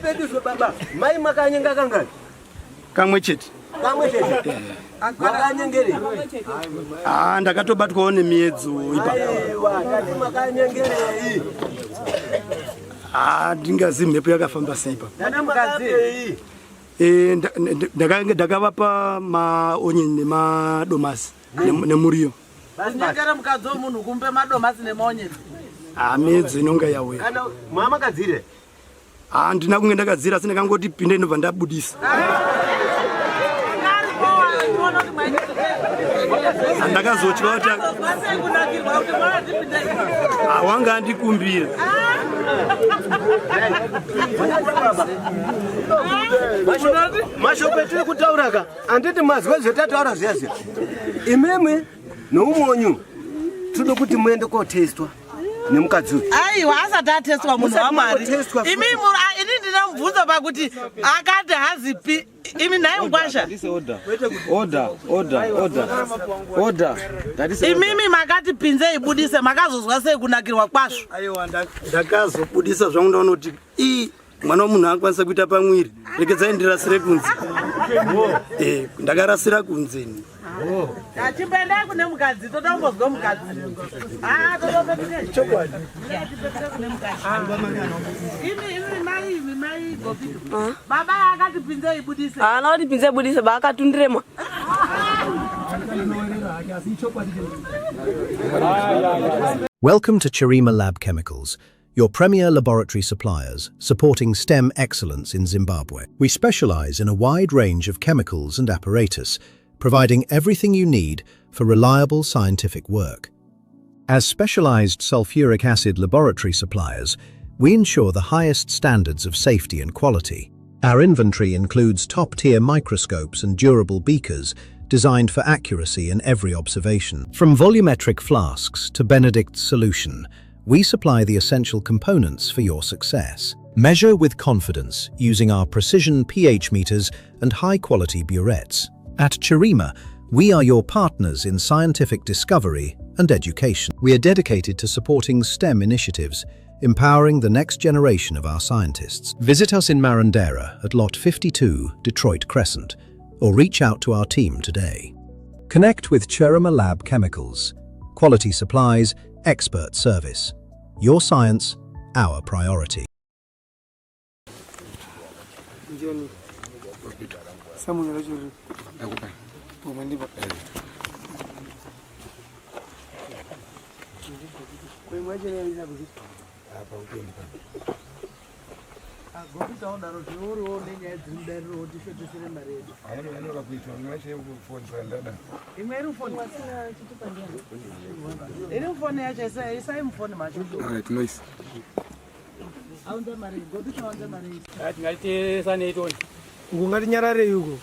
Ngatipetuso baba. Mai makanyenga kangani? Kamwe chete. Kamwe chete. Makanyengere. Ndakatobatwawo nemiedzo ipa. Aiwa, ngati makanyengerei. Ndingazi mhepo yakafamba seipa. Nemukadzi. Ndakavapa maonyeni nemadomasi nemuriyo. Kunyengera mukadzi womunhu kumbe madomasi nemaonyeni. Miedzi inonga yauya. Kana mwamakadzire? Ndina kunge ndakadzira asi ndakangoti pinda inobva ndabudisa. Ndakazotya kuti wanga andikumbira. Mashoko etiri kutauraka anditi mazwe zvetataura zviya. Imemwe noumonyu tode kuti muende kotestwa nemukadzi. Aiwa asati atestwa munhu waMwari. Imi ini ndinamubvunza pakuti akati hazipi imi naye mkwasha. Order. Imimi makati pinze ibudise makazozwa sei kunakirwa kwazvo. Aiwa ndakazobudisa zvangu ndaona kuti mwana womunhu akwanisa kuita pamwiri. Rekedzai ndirasire kunze. Ndakarasira kunze. Achipenda kune mukadzi totombozwa mukadzi. Totopetuke. Chokwadi. Kune mukadzi. Imi mai Gopito. Baba akati pinze ibudise. Kuti pinze ibudise baakatundirema. Welcome to Chirima Lab Chemicals, your premier laboratory suppliers, supporting STEM excellence in Zimbabwe. We specialize in a wide range of chemicals and apparatus, providing everything you need for reliable scientific work. As specialized sulfuric acid laboratory suppliers, we ensure the highest standards of safety and quality. Our inventory includes top-tier microscopes and durable beakers designed for accuracy in every observation. From volumetric flasks to Benedict's solution, we supply the essential components for your success. Measure with confidence using our precision pH meters and high-quality burettes. At Chirima, we are your partners in scientific discovery and education. We are dedicated to supporting STEM initiatives, empowering the next generation of our scientists. Visit us in Marandera at Lot 52, Detroit Crescent, or reach out to our team today. Connect with Chirima Lab Chemicals. Quality supplies, expert service. Your science, our priority. Ngati nyarare yuko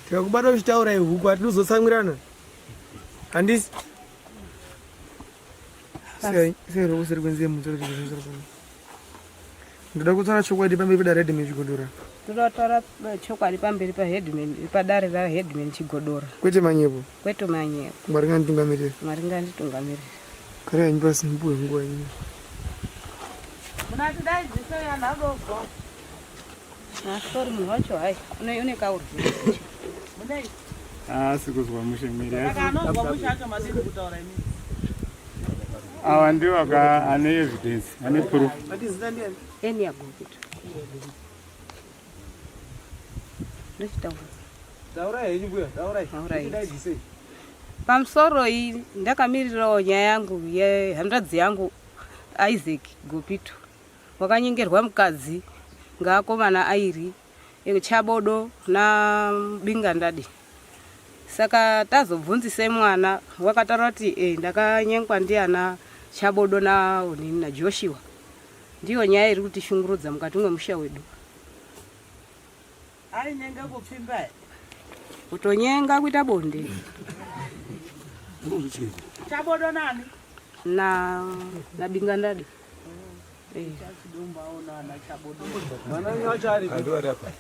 tikakubata uchitaura huku atinozotsamwirana handisi sero usiri kwenzie mutoro chikuzvizvira pano ndoda kutsara chokwadi pamberi pedare Headman Chigodora Totora chokwadi pamberi pa Headman padare ra Headman Chigodora kwete manyepo Mwari nganditungamirire kare anypa simpuwe nguwa ino Munati dai dziso yana dogo. Sorry munhu wacho hai une kaurwi Munei. Sikuzwa mushemiri. Akanozwa mushacho madini kutaura imi. Awa ndiwo ane evidence, ane proof. Eni yagopita. Ndechitaura. taura hechibuya taura Pamusoro iyi ndakamirirawo nyaya yangu yehandadzi yangu Isaac Gopito. Wakanyengerwa mukadzi ngaakomana airi chabodo na bingandadi. Saka tazobvunzise mwana wakataura kuti ndakanyengwa ndiana chabodo na onini na Joshua. Ndiyo nyaya iri kutishungurudza mukati mwemusha wedu. Ainyenga kupfimba. Kutonyenga kuita bonde. Chabodo nani? Na bingandadi. Chidumba ona na chabodo. Mwana ni wachari. Andori hapa.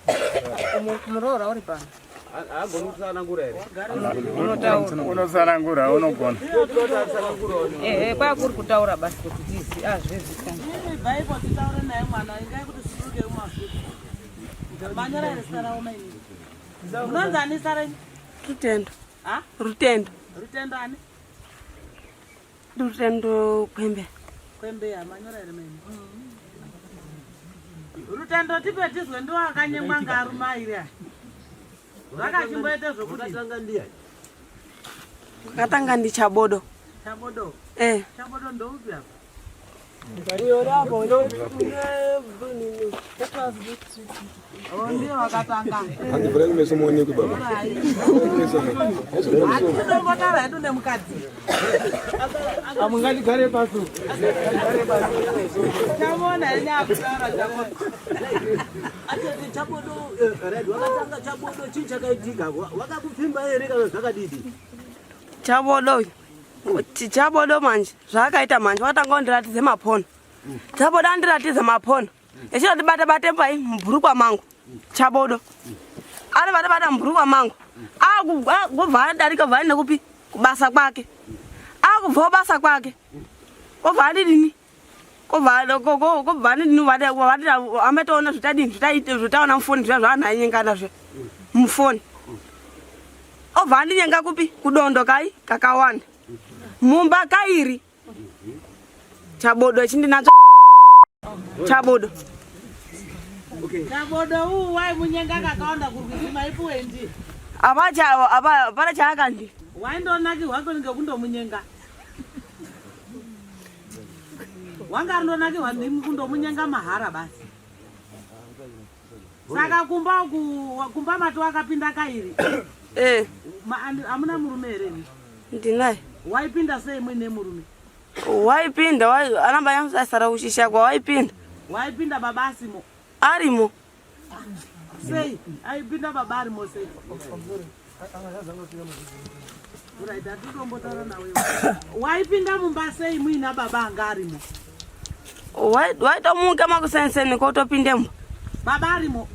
Murora uri pano. Agonu kusanangura ere. Unosanangura unogona. Kwa kuri kutaura basi kuti tizi zvezikana. Bible titaura naye mwana ingai kuti suruke umafuta. Manyora resara omaini. Unonzani sara? Rutendo. Ha? Rutendo. Rutendo ani? Rutendo kwembe. Kwembe ya manyora remeni. Rutendo tipe tizwe ndo akanyemwa ngaruma ire. Rakachimboite zvokuti tanga ndiye. Katanga ndi chabodo. Chabodo. Chabodo ndo upi hapo? Ndio wakatanga. Andivura nimesomoni kwa baba. Ndongotara yedu nemukadzi. Amungali gare pasu. Chamona ine akutara chabodo. Ati chabodo red wakatanga chabodo chinchakaitika wakakupfimba ere kana zvakadidi. Chabodo manje zvakaita manje watanga ndiratidze mapono. Chabodo andiratidze mapono. Echira tibata batemba mburukwa mangu. Chabodo. Ari bata mburukwa mangu. Akubva darika vhani nekupi kubasa kwake. Akubva basa kwake. Kovhani dini? Kovhani dini vade ametoona zvitadini zvitaona mufoni zvana anyengana zve. Mufoni. Ovhani nyenga kupi kudondo kai kakawanda. Mumba kairi. Chabodo chindinacho. Chabodo. Okay. Chabodo wai munyenga kakawanda kurukuma ipuendi. Para chakandi. Waindonaki wako ngekundomunyenga. Wanga ndonaki kundomunyenga mahara basi. Saka kumba matu akapinda kairi. Amuna murume ere ni? Ndinaye. Waipinda sei mwene murume? Waipinda anamba yamsasara ushisha kwa waipinda. Waipinda babasimo. Arimo. Sei, aipinda babarimo sei. Uraita tutombotara na wewe. Waipinda mumba sei mwina baba angarimo. Waita munga makusenseni ko topindemo. Babarimo.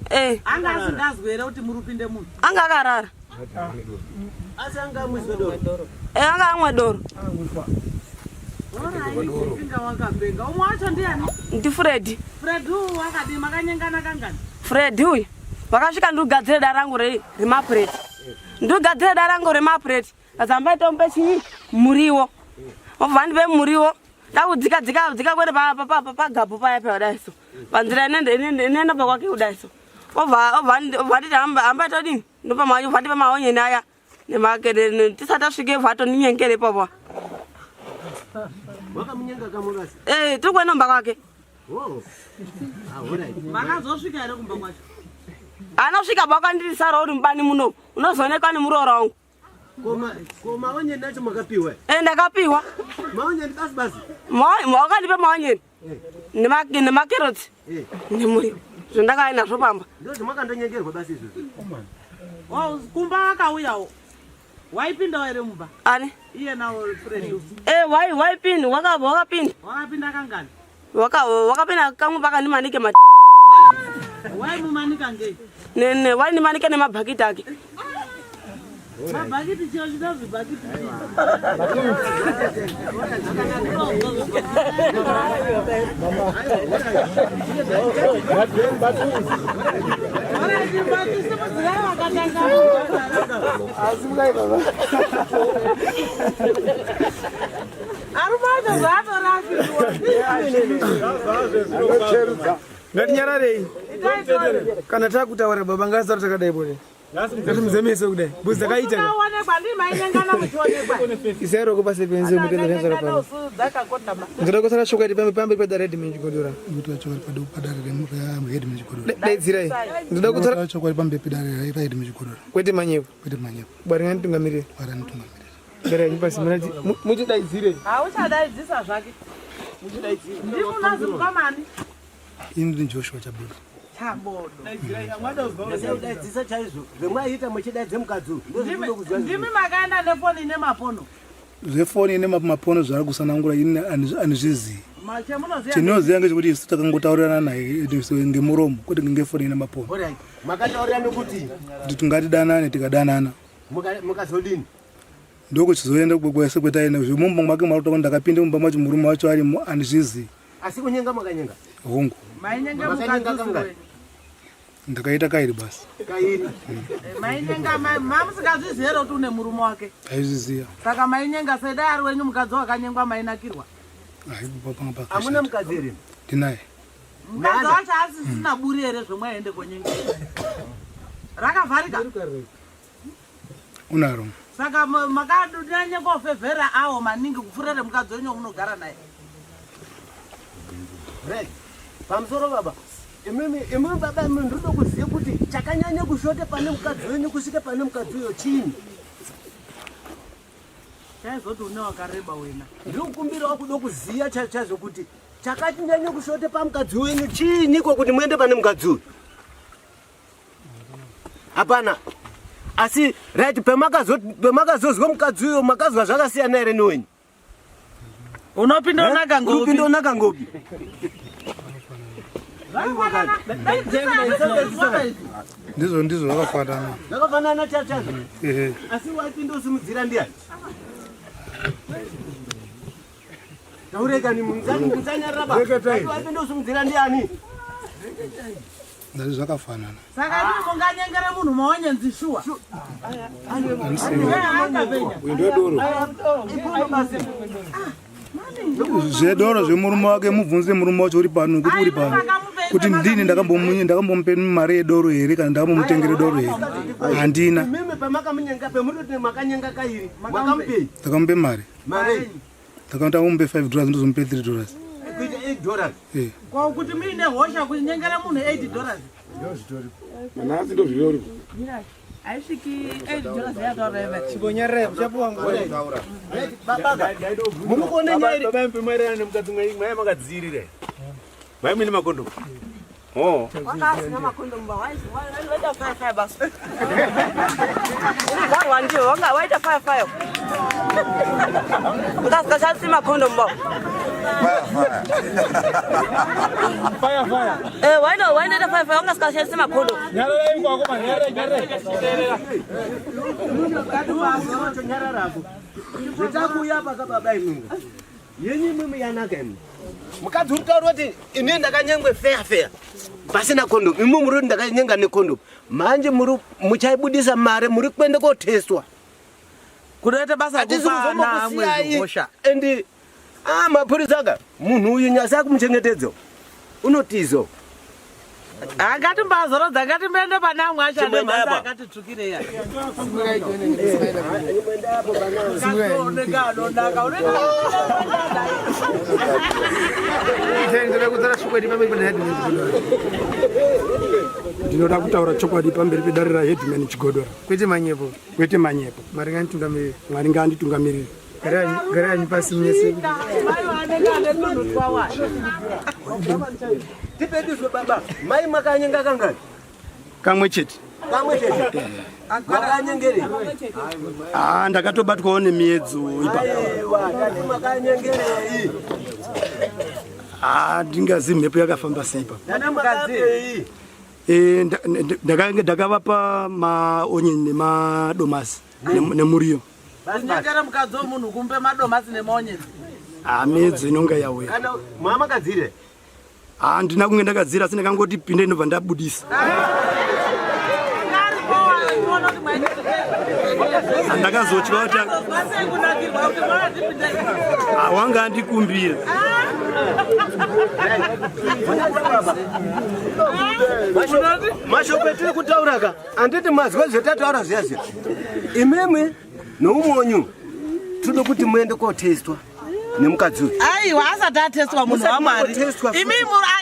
Anga asingazwera kuti murupinde munhu. Anga karara. Asanga muzodoro. Anga amwe doro. Pinga wakapenga. Umwacho ndiani? Ndi Fred. Fred wakadi makanyengana kangani? Fred uyu. Vakasvika ndugadzira darangu remaplate. Ndugadzira darangu remaplate. Kazamba itombe chinyi muriwo. Ovhani be muriwo. Ndakudzika kwere pagabu paya padaiso. Panzira inenda pakwake kudaiso. Ovhani amba todini. Ndopa mayo vhati pamaonye naya. Nemakere tisata svike vhato ninyengere papa. Wakamunyenga kamurasi? Turi kwenomba kwake. Oh. Alright. Makazosvika ere kumba kwacho? Anosvika bakandisara uri mbani muno. Unozoonekwa nemuroro wangu. Koma onye nacho makapiwa? Ndakapiwa. Maonye basi. Wakandipa maonye. Nemakerotsi. Nemuriwo. Zvandakainazvo pamba. Ndozi makandonyengerwa basi izvozvo. Kumba wakauyawo. Waipinda ere mumba? Ani? Iye nawo Fred. Waipinda, wakapinda. Wakapinda kangani? Wakapinda kamwe pakandimanike mati. Waimumanika ngei? Wainimanika nemabhakiti ake. Mabhakiti chio chidozvi bhakiti. Ngatinyararei. Kana takutaura baba ngasara takadai bore. Ngatimzemese kudai. Buzi dzakaita. Ukaonekwa ndimainengana muchionekwa. Isero kupasepenze mutendera pano. Ndoda kusara chokwadi pambe padare Headman Chigodora. Kuti chokwadi padare Headman Chigodora. Daidzirai. Ndoda kusara chokwadi pambe padare Headman Chigodora. Kwete manyepo. Bari nganitungamirire. Gara nyipasi murati muchidaidzire. Hauchadaidzisa zvake. Muchidaidzire. Ndimunazimuka mani? Ini Joshua Chabodo. Chabodo. Daidzisa chaizvo. Zvemwaita muchidaidze mukadzi. Ndimi makaenda nefoni nemapono. Zvefoni nemapono zvari kusanangura ini anizvizivi. Chinoziva ngechekuti isu takangotaurirana naye ngemuromo kuti ngefoni nemapono. Makataurirana kuti tingatidanane tikadanana. Mukazodini? Ndoko chizoenda kwese kwetaina zvimumba mwake maruta ndakapinde mumba macho murume wacho ari anizvizivi. Asi kunyenga makanyenga. Hongu. Mainyenga mukadzi. ndakaita kairi basi. Kairi. Mainyenga mamusikazviziva kuti une murume wake. Aizviziva. Saka mainyenga sedai ari wenyu mukadzi wakanyengwa mainakirwa. Amuna mukadzi ere? Tinaye. Mukadzi wacho asisina buri ere zvomwaende konyenga. Rakavharika. Unaro. Saka makadonyanya kofevhera awo maningi kupfuura mukadzi wenyu munogara naye. Pamusoro baba. Imwe baba ndoda kuziva kuti chakanyanya kushote pane mukadzi wenyu kusvika pane mukadzi uyo chini. Chaizoti une wakareba wena. Ndikukumbirawo kuda kuziva chaizvo kuti chakanyanya kushote pamukadzi wenyu chini kuti muende pane mukadzi uyo. Hapana. Asi right pemakazozwa mukadzi uyo makazwa zvakasiyana ere newenyu? Unopinda unaka ngopi? Unopinda unaka ngopi? Ndizvo zvakafanana. Zvakafanana chaizvo. Asi waipinda usimudzira ndiani? Taurekani munsanyarira baba. Waipinda usimudzira ndiani? Ndazvo zvakafanana. Saka imi munganyengera munhu maonyenzi shuwa. Zvedoro zvemurume wake mubvunze murume wacho uri pano kuti uri pano. Kuti ndini ndakambomupe mari yedoro here kana ndakamomutengere doro here. Handina. Mimi pamakamunyenga pemuroti makanyenga kairi. Makamupe. Ndakamupe mari. Mari. Ndakamupe $5 ndozomupe $3. Kuita $8. Kwa kuti mine hosha kunyengera munhu $8. Manasi ndo zvirori. Aisviki $8 yataura chibonyere chapuwa ngora. Baba. Murikuona nyeri. Baba mpemere nemukadzi mwaye makadzirire. Mwaye mine makondo. Oh. Wakasina makondo mba waita 5 basi. Wao ndio waita 5. Ukasasa makondo mba. Fire. Waita 5 ungasikashisa makondo. Nyarara iko akoma nyarara. Kati wacho nyararako. Zvitakuya pakababa imwe. Yenyi mimi yanaka imwe. Mukadzi utaura kuti ine ndakanyengwe fair. Pasina condom. Imwe muri ndakanyenga necondom. Manje muchaibudisa mare muri kuende kotestwa. Kunoita basa kupana amwe hosha. Endi mapurisa aka munhu uyu nyasa yakumuchengetedza. Unotizo. Akati mbazorodza akati mende pana amwe acho ane masa akati tsvukireya. Ndinoda kutaura chokwadi pamberi pedare raHeadman Chigodora. Kwete manyepo. Kwete manyepo. Mwari nganditungamirire. Mwari nganditungamirire. Gara yanyu pasi mnyese. Tipediswe baba. Mai makanyenga kangani? Kamwe chete. Kamwe chete. Makanyengere. Ndakatobatwawo nemiedzo ipa. Aiwa, kati makanyengerei. Ndingazi mhepo yakafamba seipa. Kana mukadzi. Ndakavapa maonyeni nemadomasi nemuriyo. Nyengera mukadzi womunhu kumpe madomasi nemaonyeni. Miedzo inonga yauya. Kana mwamakadzire? Handina kunge ndakadzira asi ndakangoti pinda inobva ndabudisa. Ndakazotya kuti wanga andikumbira. Mashoko etiri kutauraka anditi mazwe zvetataura zviya. Imimi noumonyu tinoda kuti muende kotestwa nemukadzi uyu. Aiwa asati atestwa munhu waMwari. Imi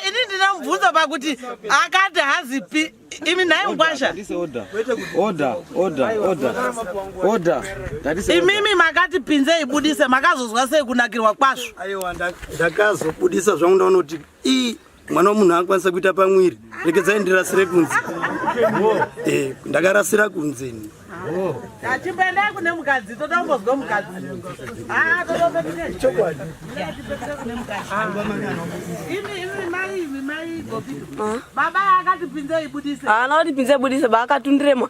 ini ndinamubvunza pakuti akati hazipi imi naye mugwasha. Order. Imimi makati pinze ibudise makazozwa sei kunakirwa kwazvo. Aiwa ndakazobudisa zvangu ndaona kuti mwana womunhu akwanisa kuita pamwiri. Rekedzai ndirasire kunze. Ndakarasira kunze. Chimbendai kune mukadzi toda kumbozwa mukadzi. Chokwadi. Imi mai Gopito. Baba akati pinze ibudise. Kuti pinze ibudise baakatundirema.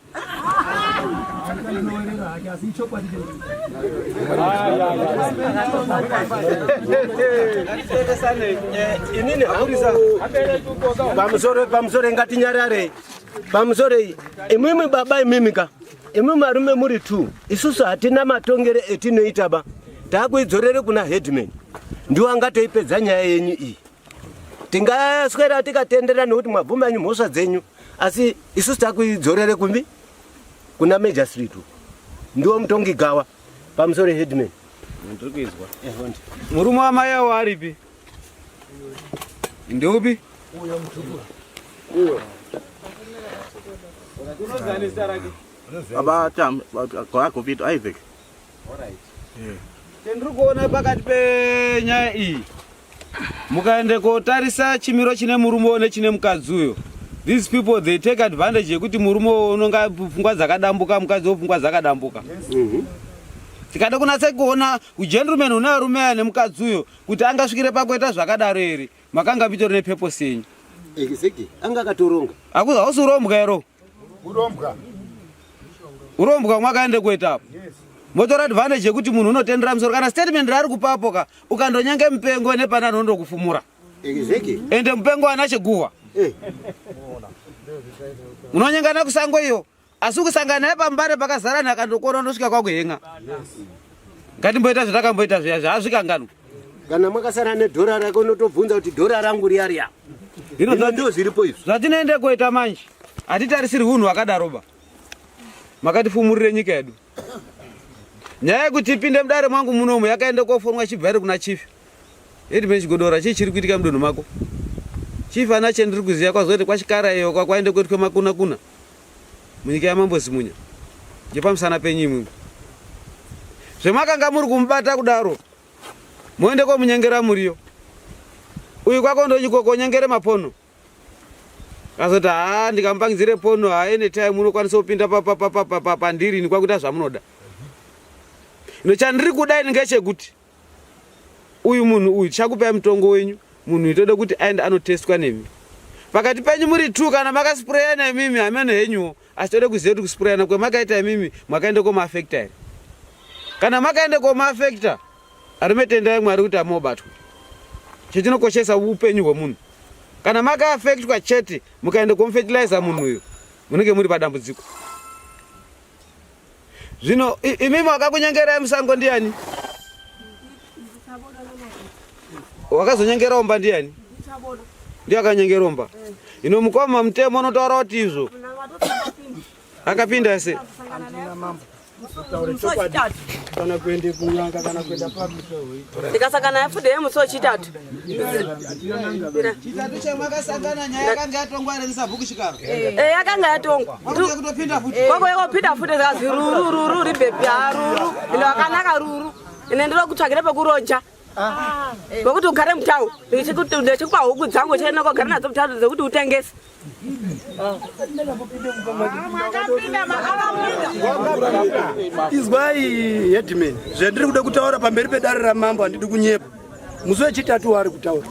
Inini pamusoro ngatinyarare. pamusoro imimi baba imimika imimi arume muri 2 isusu hatina matongere etinoita ba takuidzorere kuna headman ndiwo angatoipedza nyaya yenyu iyi tingaswera tikatendera nekuti mwabvumanyu mhosva dzenyu asi isusu takuidzorere kumbi kuna magistrate ndiwo mutongi gawa pamusoro headman ndikuizwa murume wamai awo aripi ndeupi uyo unozanisa rake akopito Isaac. Tendiri kuona pakati penyaya iyi mukaende kotarisa chimiro chine murume nechine mukadzi uyo. These people they take advantage yekuti murume unonga pfungwa dzakadambuka mukadzi pfungwa dzakadambuka. Tikada kunatsa kuona gentleman una arume nemukadzi uyo kuti angasvikire pakuita zvakadaro ere makanga pitori nepurpose yenyu. Exactly. Anga katoronga. Akuza usurombwa ero. Urombwa mwakaende kuita apo. Motora advantage yekuti munhu unotendera musoro kana statement rari kupapoka ukandonyange mupengo nepana nondokufumura. Exactly. Ende mupengo anacheguwa. Unonyangana kusango iyo asi kusangana naye pambare pakazarana akandokona ndosvika kwakuhenga. Ngatimboita zvatakamboita zviya zvasvika ngano. Kana mwakasara nedhora rako unotobvunza kuti dhora rangu riya. Hino ndio zviripo izvo. Zvatinoende kuita manje. Hatitarisiri hunhu akadaroba. Makatifumurire nyika yedu. Nyaya yekuti ipinde mudare mwangu munomu yakaende kofonwa chibvare kuna chief. Headman Chigodora chiri kuitika mudunhu mako. Chief ana chendiri kuziya kwazoti kwachikara iyo kwaende kuitwe makuna kuna. Munyika yamambo Zimunya. Ngepamusana penyu imwe. Zvemakanga muri kumubata kudaro. Moende komunyengera muriyo. Uyu kwako ndochikoko nyengere mapono. Kazoti ndikamupangidzire pono ene time unokwanisa kupinda pandiri ni kwakuita zvamunoda. Ino chandiri kudai ngechekuti uyu munhu uyu chakupai mutongo wenyu munhu itoda kuti aende anotestwa nemi. Pakati penyu muri 2 kana makasprayana imimi amene henyu asi tode kuziya kuti kusprayana kwemakaita imimi makaende komaafecta. Kana makaende komaafecta arimetendai Mwari kuti amobatwa. Chetinokoshesa upenyu hwemunhu. Kana makaafectwa chete mukaende komfertilizer munhu uyu munenge muri padambudziko. Zvino imimi wakakunyengera musango ndiani? Wakazonyengera ndiani? Ndiye akanyengeromba. Ino Mukoma mutemo unotaura kuti izvo. Akapinda se. Kana kuende kunyanga kana kuenda pabisa hoyi. Ndikasangana yafude yemuso chitatu. Chitatu chemakasangana nyaya yakanga yatongwa ere musabhuku chikaro. Yakanga yatongwa. Kutopinda futi. Kwako yakopinda futi zikazi ruru ribhebhi ruru. Ino akanaka ruru. Ine ndiro kutsvakira pekuroja. Ngokuti ugare mutau. Ndechikupa huku dzangu chena kugara nadzo mutau dzekuti utengese. Izwai Headman, zvendiri kuda kutaura pamberi pedare ramambo handidi kunyepa. Musi wechitatu wari kutaura.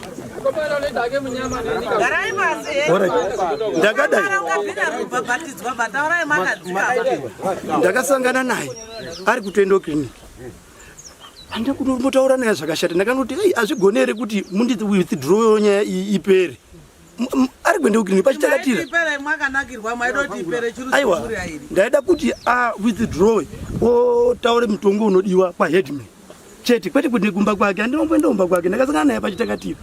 Ndakadai. Ndakasangana naye ari kutoenda clinic. Handa kutombotaura naye zvakashata. Ndakanoti azvigonere kuti mundi withdraw nyaya ipere. Ari kuende clinic pachitakatira. Ipere mwakanakirwa mwaidoti ipere chiri kuburira iri. Ndaida kuti withdraw taure mutongo unodiwa kwa Headman. Chete kwete kuti kumba kwake andinomboenda kumba kwake ndakasangana naye pachitakatira.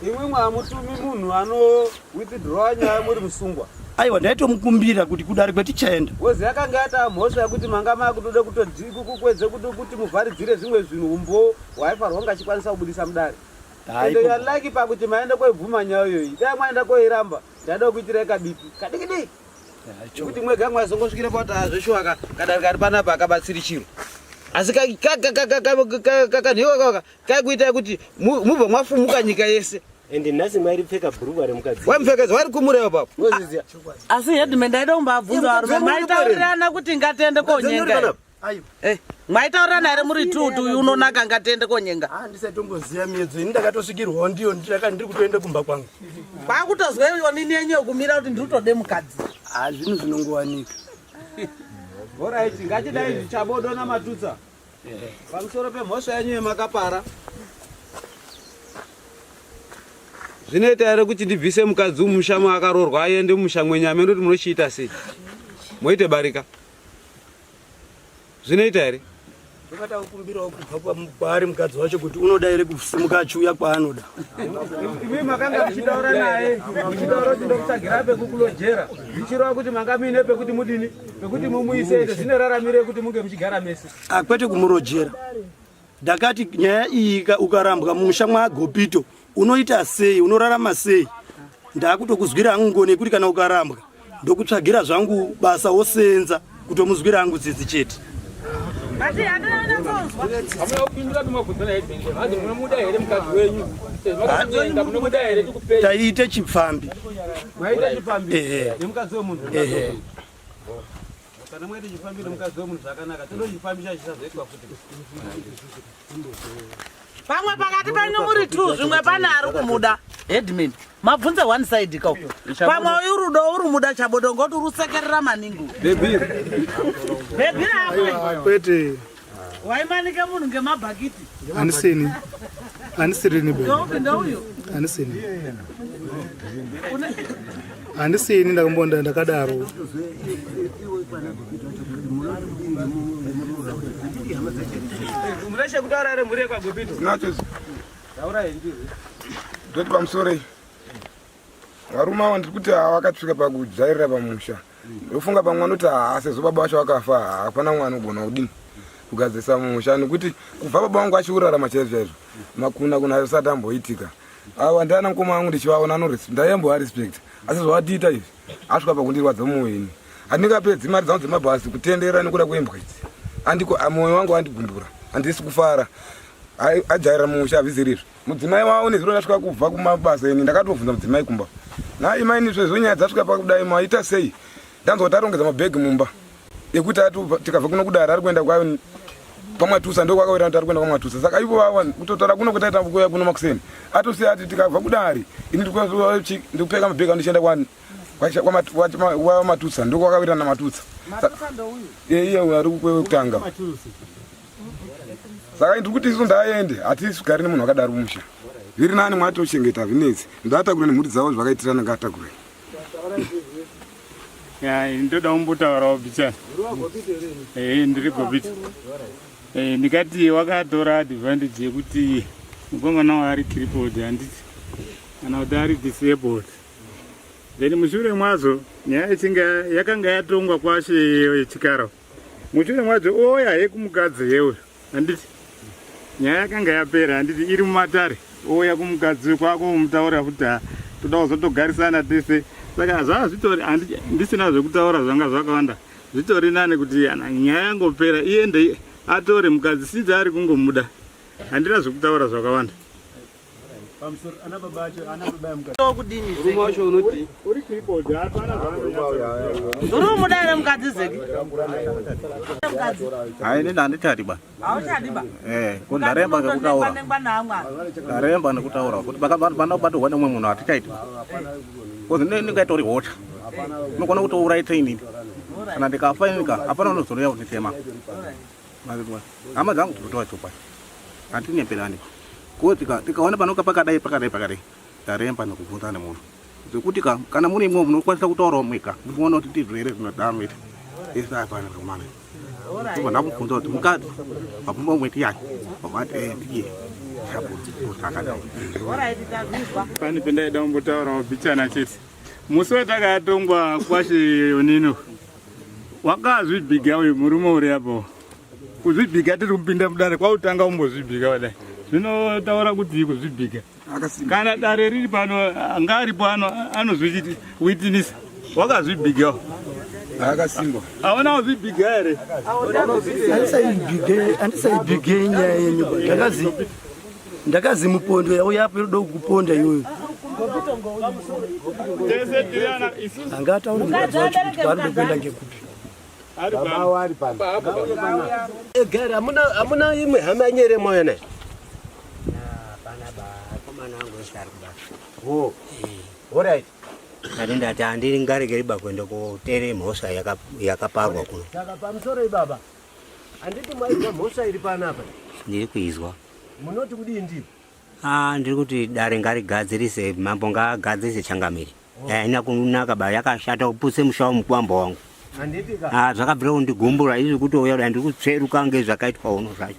Imwe mwamutumi munhu ano withdraw nyaya muri musungwa. Aiwa ndaitomukumbira kuti kudari kwetichaenda. Wozi yakanga yata mhosva yekuti manga makutoda kukwedze kuti muvharidzire zvimwe zvinhu umbo waifarwa ngachikwanisa kubudisa mudare. Ende yalaki pakuti maenda koibvuma nyaya iyoyi. Dai mwaenda koiramba ndaida kuitira kabipi. Kadikidi. Kuti mwega mwazongosvikira pauti zveshuwa kadari kari panapa akabatsiri chiro. Asi kakanhiwa kakuita kuti mubva mwafumuka nyika yese. Ende nhasi mwairi pfeka bhurugwa remukadzi. Wamupfekedza wari kumureva papo. Asi Headman ndaida kumbabvunza varume maitaurirana kuti ngatiende konyenga. Maitaurirana ere muri 2 uyu unonaka ngatiende konyenga. Ndisatomboziya miedzo ini ndakatosvikirwawo ndiyo ndiri kutoenda kumba kwangu. Kwakutozweyo nini yenyu yokumira kuti ndiri kutode mukadzi. Zvinhu zvinongowanika. Alright, ngachidai chabodo namatutsa. Pamusoro pemhosva yenyu yemakapara. Zvinoita here kuti ndibvise mukadzi mumusha maakarorwa aende mumusha mwenyama ndoti munochiita sei? Moite barika. Zvinoita here? Ndakata ukumbirawo kubva kwaari mukadzi wacho kuti unoda here kusimuka achiuya kwaanoda. Imi makanga muchitaura naye, muchitaura kuti ndokutsvagira pekukulojera. Ndichirova kuti manga muine pekuti mudini, pekuti mumuise zvinoraramirei kuti munge muchigara mese. Kwete kumurojera. Ndakati nyaya iyi ukarambwa mumusha mwagopito unoita sei, unorarama sei? Ndakutokuzwira hangu ngoni kuti kana ukarambwa ndokutsvagira zvangu basa wosenza kutomuzwira hangu tsitsi chete. Taite chipfambi. Maite chipfambi nemukadzi wemunhu. Kana mwaite chipfambi nemukadzi wemunhu zvakanaka, tonochifambi chachisazoitwa futi. Pamwe pakati penyu muri 2 zvimwe pane ari kumuda. Headman, mabvunze one side kau. Pamwe urudo uri muda chabodo ngoti urusekerera maningi. Bebiri. Bebiri hapo. Kwete. Waimanike munhu ngemabhakiti. Anisini. Anisirini be. Ndo uyo. Anisini. Anisini ndakambonda ndakadaro. Mreshe kutaura ere mure kwa gopito. Nacho. Taura hendizi. Ndoti pamusoro. Varume ava ndiri kuti vakasvika pakujairira pamusha. Ndofunga pamwe anoti sezvo baba vacho vakafa hapana mwana anogona kudini kugadzirisa musha nekuti kubva baba vangu achiurarama chaizvo chaizvo makuna kuna asati amboitika. Ava ndana mukoma wangu ndichivaona ndaiambovarespect asi zvavatiita izvi asvika pakundirwadza mumuweni. Handingapedzi mari dzangu dzemabhasi kutendera nekuda kwembwa idzi. Mwoyo wangu wandigumbura handisi kufara. Ajairira mumusha avhizirizvo mudzimai wavo nezviro ndasvika kubva kumabasa ini ndakatovhunza mudzimai kumba naimaini zvezonyaya dzasvika pakudai maita sei. Ndanzwa kuti arongedza mabhegi mumba ekuti tikabva kuno kudara ari kuenda kwayo paMwatusa ndokwakawira kuti ari kuenda kwaMwatusa. Saka ivo vava kutotaura kuno kuti aita kuuya kuno makuseni atosiya ati tikabva kudari ini ndikupfeka mabhegi andichienda kwaMatusa ndokwakawira naMatusa. Iye ari kwekutanga. Saka ndiri kuti isu ndaende hatisvigari nemunhu akadaro mumusha. Zviri nani mwatochengeta zvinetsi ndatakura nemhuri dzavo zvakaitirana ngatakura. Ndoda kumbotaurawo bichana. Ndiri gopito. Ndikati wakatora advantage yekuti mukomana waari crippled handiti kana kuti ari disabled. Then mushure mwazo nyaya ichinge yakanga yatongwa kwashe yechikara. Mushure mwazo oya yekumukadzi yewe handiti nyaya yakanga yapera handiti iri mumatare oya kumukadzi kwako mutaura kuti toda kuzotogarisana tese. Saka zvazvitori ndisina zvekutaura zvanga zvakawanda zvitori nani kuti nyaya yangopera iende atore mukadzi sinzi ari kungomuda handina zvekutaura zvakawanda. Uri mudare mukadzi zeki. Nini handitadiba. Auchadiba. Ndaremba ngekutaura. Ndaremba nekutaura kuti panobatirwa nemumwe munhu hatichaiti. Kozi ndingaita hota. Unogona kutouraita inini. Kana ndikafa inika hapana unozoreya kunditema. Hama dzangu tinotoa chokwadi. Handinyeperani. Kuti tikaona panoka pakadai. Ndaremba nekubvunza nemunhu. Zvekuti kana mune imwe munokwanisa kutaurawo mwega munoona kuti ndizvere zvinodaro iti. Ese hapana zvomana. Ndipo ndakubvunza kuti mukadzi wapumba umweti yake. Wabati ndiye. Pane pendaida kumbotaurawo bichana chete. Musi watakatongwa kwashe onino. Wakazvibhiga uyu murume uri apo. Kuzvibhiga tiri kupinda mudare kwautanga umbozvibhiga wadai. Zvinotaura kuti kuzvibhiga. Kana dare riri pano angaripo anozviwitinisa. Wakazvibhiga. Akasimba. Aona uzvibhiga here. Andisaibhige nyaya yenyu. Ndakazi mupondo yauya perudo kuponda iyoyo. Angataura mukadzi wacho kuti parikuda kuenda ngekupi. Egari hamuna imwe hama nyere moyo naye. Oh. Alright. Ndati handiri ngaregeriba kwenda kotere mhosa yakaparwa kuno. Saka pamusoro ibaba. Handiti mwaizwa mhosa iri panapa. Ndiri kuizwa. Munoti kudii ndipo? Ndiri kuti dare ngarigadzirise mambo ngaagadzirise changamire. Ina kunaka ba yakashata kuputse mushawo mukwamba wangu. Zvakabvira kundigumbura izvi kutouya kuti ndiri kutsveruka ngezvakaitwa uno zvacho.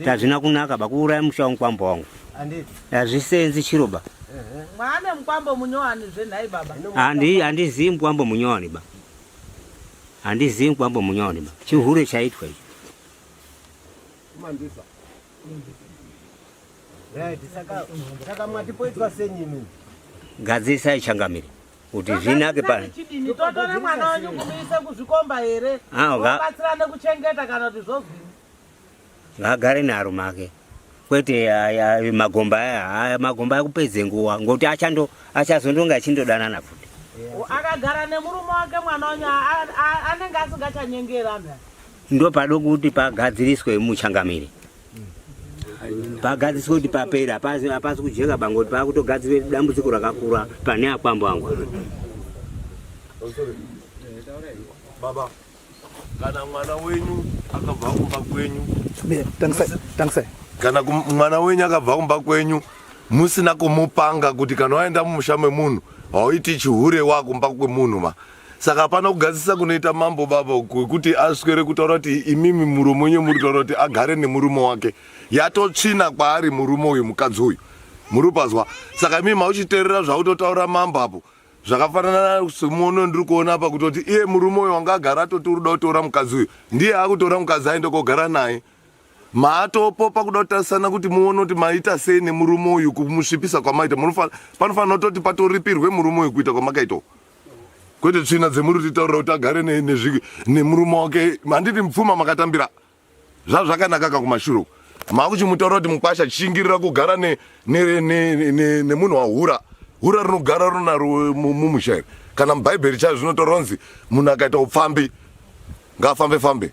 Hazvina kunaka ba kuuraya mushawo mukwamba wangu. Hazvisenzi chiroba. Mwane mukwambo munyowani zvenhai baba? Handizivi mukwambo munyowani ba. Handizivi mukwambo munyowani ba. Chihure chaitwa ichi. Mandisa. Right, saka matipoitwa senyimi. Gadzirisa changamire. Kuti zvinake pa. Chidini totore mwana wanyu kumuise kuzvikomba here? Wabatsirane kuchengeta kana kuti zvozvini? Ngagare naro make. Kwete magomba ekupedze nguwa ngoti achazondonga achindodanana futi. Akagara nemurume wake mwana wanyu anenge asingachanyengera mba. Ndo padoko kuti pagadziriswe muchangamire. Pagadziriswe kuti papera apasi kujeka bangoti pakutogadzire dambudziko rakakura pane akwambo angu. Baba, kana mwana wenyu akabva kumba kwenyu. Thanks. Kana mwana wenyu akabva kumba kwenyu musina kumupanga kuti kana waenda mumusha memunhu hauiti chihure wakumba kwemunhu ma. Saka hapana kugadzisa kunoita mambo baba kuti aswere kutaura kuti imimi murume wenyu muri kutaura kuti agare nemurume wake. Yatotsvina kwaari murume uyu mukadzi uyu. Muri pazwa. Saka mimi mauchiteerera zvautotaura mambo apo. Zvakafanana semuono ndiri kuona apa kuti iye murume uyu wanga agara atoti uri kuda kutora mukadzi uyu. Ndiye akutora mukadzi aende kogara naye. Maatopo pakuda kutarisana kuti muone kuti maita sei nemurume uyu kumusvipisa kwamaita. Panofanira kutoti patoripirwe murume uyu kuita kwamakaita. Kwete tsvina dzemuri titaurira kuti agare nemurume wake. Handiti mupfuma makatambira. Zvakanaka kumashuro. Makuchimutaura kuti mukwasha chingirira kugara nemunhu wahura. Hura rinogara runaro mumusha. Kana mubhaibheri chaizvo zvinotaura kunzi munhu akaita upfambi ngafambe.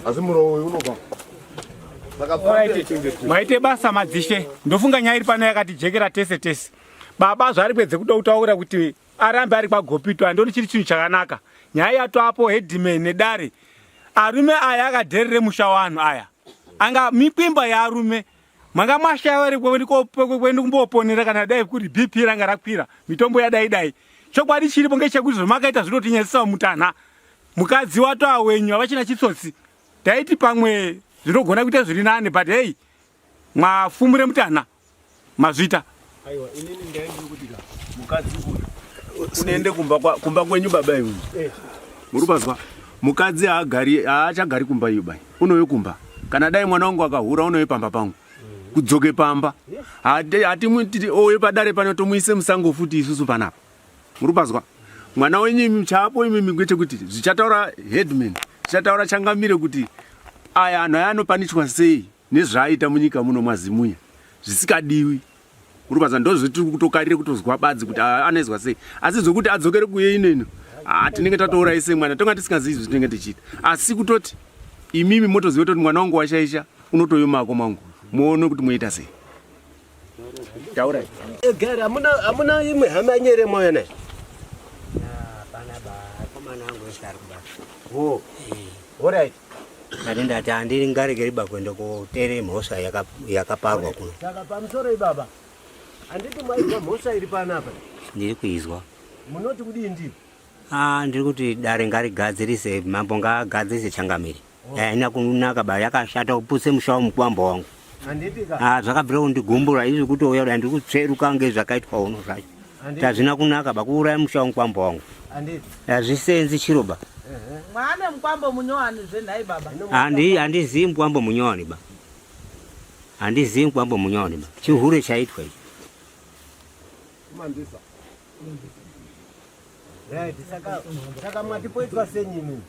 Asi muroho uyu unobva. Maite basa madzishe. Ndofunga nyaya iri pano yakatijekera tese. Baba zvari kwedze kutotaura kuti arambe ari kwagopitwa andoni chiri chinhu chakanaka. Nyaya yatoapo Headman nedare. Arume aya akadherere musha wanhu aya. Anga mikwimba yarume. Manga mashaya vari kwenu kumboponera kana dai kuti BP ranga rakwira. Mitombo yadai. Chokwadi chiripo ngechekuti zvamakaita zvinotinyesesa mutana. Mukadzi wato awenyu avachina chitsotsi. Taiti pamwe zvinogona kuita zviri nane but hey mwafumure mutana mazvita. Aiwa inini ndaindi kuti mukadzi unoende kumba kwenyu baba iwe. Muri pazwa. Mukadzi aachagari kumba iyo bai. Unoyo kumba. Kana dai mwana wangu akahura unoyo pamba pangu. Kudzoke pamba. Hati oyo padare pano tomuise musango futi isusu panapa. Muri pazwa. Mwana wenyu chapo imi ngwete kuti zvichataura Headman. Zvichataura changamire kuti aya anhu anopanishwa sei nezvaaita munyika muno mwazimuya. Zvisikadiwi. Urubaza ndozvitiri kutokarire kutozwa badzi kuti anezwa sei. Asi zvokuti adzokere kuye ineno. Tinenge tatoura ise mwana tonga tisingazivi zvinenge tichita. Asi kutoti imimi motoziva kuti mwana wangu washaisha unotoyomako mangu. Muone kuti muita sei. Taura. Gari amuna imwe hama nyere moyo naye. Pana ba komana wangu esharba. Oh. Alright. Ndati handiri ngaregeri bakwenda kotere mhosva yakaparwa kuno. Saka pamusoro ibaba. Handiti mwaizwa mhosva iri panapa. Ndiri kuizwa. Munoti kudii ndii? Ndiri kuti dare ngarigadzirise mambo ngaagadzirise changamire. Ina kunaka ba yakashata kuputse mushawo mukwamba wangu. Handitika. Zvakabvira kundigumbura izvi kutouya kuti ndiri kutsveruka ngezvakaitwa uno zvacho. Hazvina kunaka ba kuuraya mushawo mukwamba wangu. Hazvisenzi chiroba. Mwane mukwambo munyowani zvenhai baba? Handizivi mukwambo munyowani ba. Handizivi mukwambo munyowani ba. Chihure chaitwa ichi. Mandisa. Right, saka mwatipoitwa senyimi.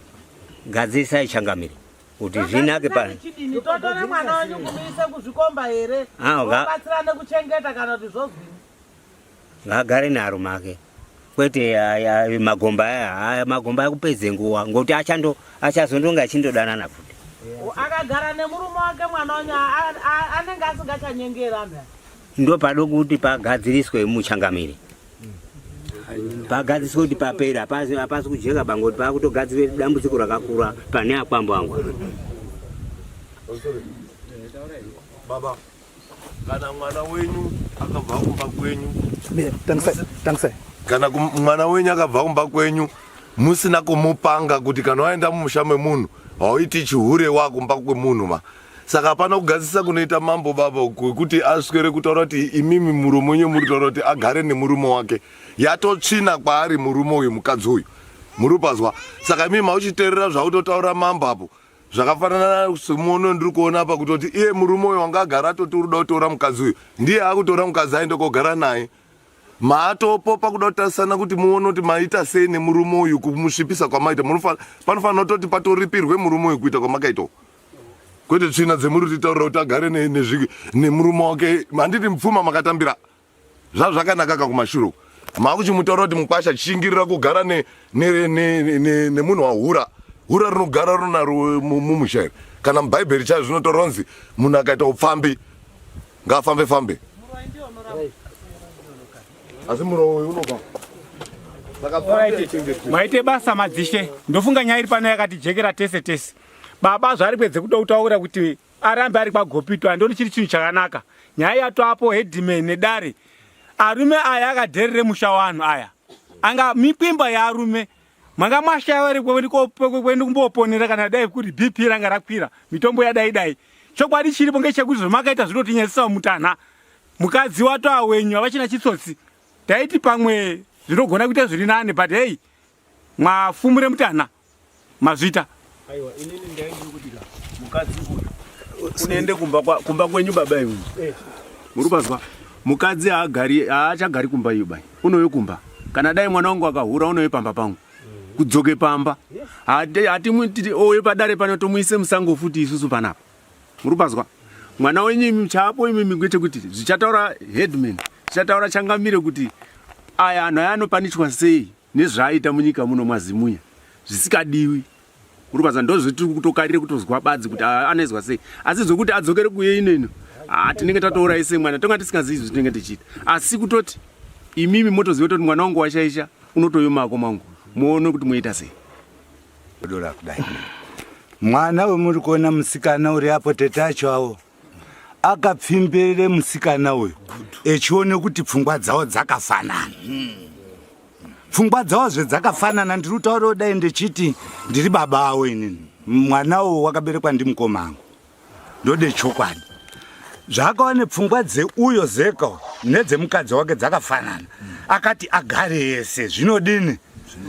Gadzirisa changamire. Kuti zvinake pano. Chidini totore mwana wanyu kumuise kuzvikomba here? Wabatsirane kuchengeta kana kuti zvozvini? Ngagare naro make. Kwete magomba ekupedze nguwa ngoti achazondonga achindodanana futi. Akagara nemurume wake mwana wanyu anenge asingachanyengera mba. Ndo padoko kuti pagadziriswe muchangamire. Pagadziriswe kuti papera apasi kujeka bangoti pakutogadzire dambudziko rakakura pane akwambo angu. baba kana mwana wenyu akabva kumba kwenyu kana mwana wenyu akabva kumba kwenyu musina kumupanga kuti kana waenda mumusha memunhu hauiti chihure wakumba kwemunhu ma saka hapana kugadzisa kunoita mambo baba kuti aswere kutaura kuti imimi murume wenyu muri taura kuti agare nemurume wake yatotsvina kwaari murume uyu mukadzi uyu muri pazwa saka imimi mauchiteerera zvautotaura mambo apo zvakafanana semuono ndiri kuona apa kutoti iye murume uyu wanga agara atoti urida kutora mukadzi uyu ndiye akutora mukadzi aende kogara naye maatopopa kuda kutarisana kuti muone kuti maita sei nemurume uyu kumusvipisa kwamaita panofanira kutoti patoripirwe murume uyu kuita kwamakaitawo kwete tsvina dzemuri titaurira kuti agare nemurume wake handiti mupfuma makatambira zvazvakanaka kumashuro makuchimutaura kuti mukwasha chishingirira kugara nemunhu wahura hura rinogara runaro mumushairi kana mubhaibheri chaizvo zvinotaura kunzi munhu akaita upfambi ngaafambe asi muroho uyu unobva maite basa madzishe ndofunga nyaya iri pano yakatijekera tese baba zvari pedze kuda kutaura kuti arambe ari kwagopito andoni chiri chinhu chakanaka nyaya yatoapo Headman nedare arume aya akadherere musha wanhu aya anga mikwimba yearume manga mashaya vari kwendi kumboponera kana dai kuti BP ranga rakwira mitombo yadai chokwadi chiripo ngechekuti zvamakaita zvinotinyesesa mutanha mukadzi wato awenyu avachina chitsotsi taiti pamwe zvinogona kuita zviri nane but hey mwafumure mutanha mazvita aiwa inini ndaingiri kuti mukadzi unoende kumba kwenyu baba iwe muri pazwa mukadzi haachagari kumba iyo bai unoyo kumba kana dai mwana wangu akahura unoyo pamba pangu kudzoke pamba hati owe padare pano tomuise musango futi isusu panapa muri pazwa mwana wenyu chapo imimi ngwete kuti zvichataura Headman zvichataura changamire kuti aya anhu aya anopanishwa sei nezvaaita munyika muno mwazimuya zvisikadiwi muri pazwa ndozvitiri kutokarire kutozwa badzi kuti anoizwa sei asi zvokuti adzokere kuye ineno tinenge tatourayi semwana tonga tisingazivi zvitinenge tichiita asi kutoti imimi motoziva kuti mwana wangu washaisha unotoyomako mangu muone kuti muita sei dora kudai mwana wemuri kuona musikana uri apo tete acho awo akapfimbirire musikana uyu echione kuti pfungwa dzawo dzakafanana pfungwa dzawo zvedzakafanana ndiri kutaura kudai ndichiti ndiri baba awo inini mwanawo wakaberekwa ndimukoma angu ndode chokwadi zvakaone pfungwa dzeuyo zeka nedzemukadzi wake dzakafanana akati agare ese zvinodini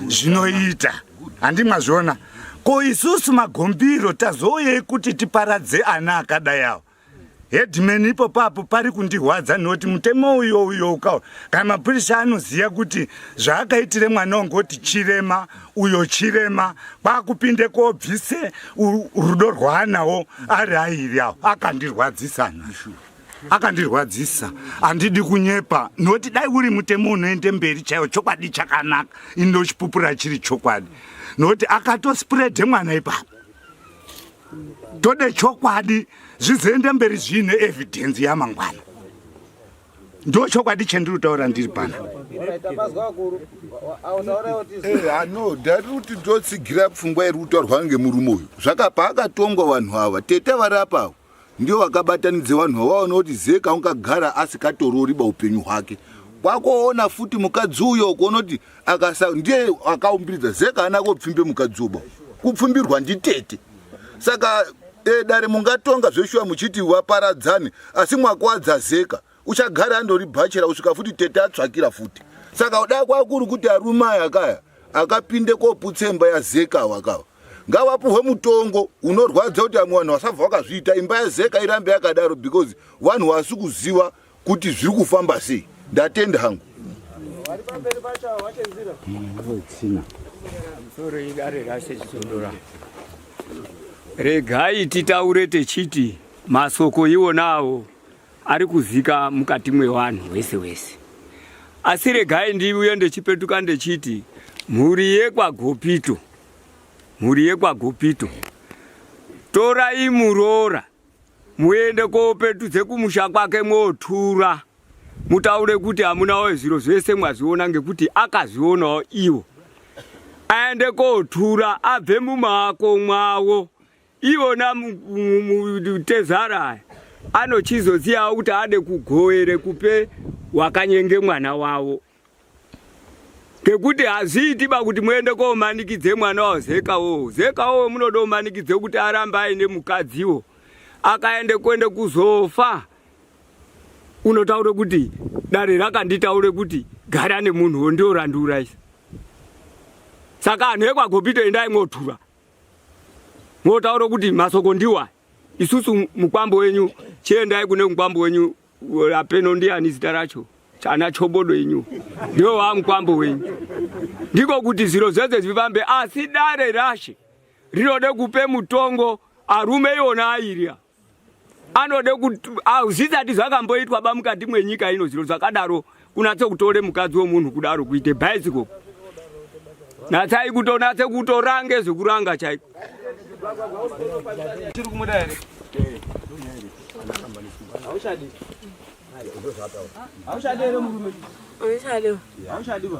zvinoita handi mwazviona ko isusu magombiro tazouyei kuti tiparadze ana akadai awo Headman ipo papo pari kundirwadza noti mutemo uyo ukawo kana mapurisa anoziya kuti zvaakaitire mwana wangu kuti chirema uyo chirema kwakupinde kobvise rudo rwaanawo ari airi awo akandirwadzisa handidi kunyepa noti dai uri mutemo unoende mberi chaiwo chokwadi chakanaka inochipupura chiri chokwadi noti akatospreadhe mwana ipapo tode chokwadi zvizoende mberi zvine evidence yamangwana ndo chokwadi chendiri kutaura ndiri pano ano ndari kuti ndotsigira pfungwa iri kutaurwa ngemurume uyu zvakapa akatongwa vanhu ava tete vari apawo ndio vakabatanidze vanhu ava vaona kuti zeka ungagara asikatororiba upenyu hwake kwakoona futi mukadzi uyo kuona kuti ndiye akaumbiridza zeka ana kopfimbe mukadzi uba kupfumbirwa nditete saka dare mungatonga zveshuwa muchiti waparadzane asi mwakuwadza zeka uchagara andori bhachera usvika futi tete atsvakira futi saka uda kwakuri kuti arume aya akaya akapinde koputsemba yazeka wakava ngavapuhwe mutongo unorwadza kuti amwe vanhu vasabva vakazviita imba yazeka irambe yakadaro because vanhu vasi kuziva kuti zviri kufamba sei ndatenda hangu regai titaure techiti masoko iwonawo ari kuzika mukati mwevanhu wese asi regai ndiuye ndechipetuka ndechiti mhuri yekwagopito torai muroora muende kopetudze kumusha kwake mwotura mutaure kuti hamunawo zviro zvese mwazviona ngekuti akazvionawo iwo aende kotura abve mumaako mwawo iwona mutezara anochizoziyawo kuti ade kugoere kupe wakanyenge mwana wawo. Ngekuti hazviitiba kuti muende komanikidze mwana wazekawo. Zekawo munoda kumanikidze kuti aramba aine mukadziwo. Akaende kuende kuzofa. Unotaure kuti dare rakanditaure kuti gara nemunhu ndio randura isa. Saka anhu ekwagopito endai motura. Motaure kuti masoko ndiwa. Isusu mukwambo wenyu chiendai kune mukwambo wenyu apeno ndiani zita racho. Chana chobodo yenyu. Ndio wa mukwambo wenyu. Ndiko kuti zviro zvese zvifambe asi dare rashe. Rinode kupe mutongo arume yona airia. Anode kuti zvisati zvakamboitwa ba mukati mwenyika ino zviro zvakadaro kunatse kutore mukadzi womunhu kudaro kuite bicycle. Natsai kutonatse kutorange zvekuranga chaiko. Chiri kumudare. Aushadi. Aushadi ere murume. Aushadi. Aushadi ba.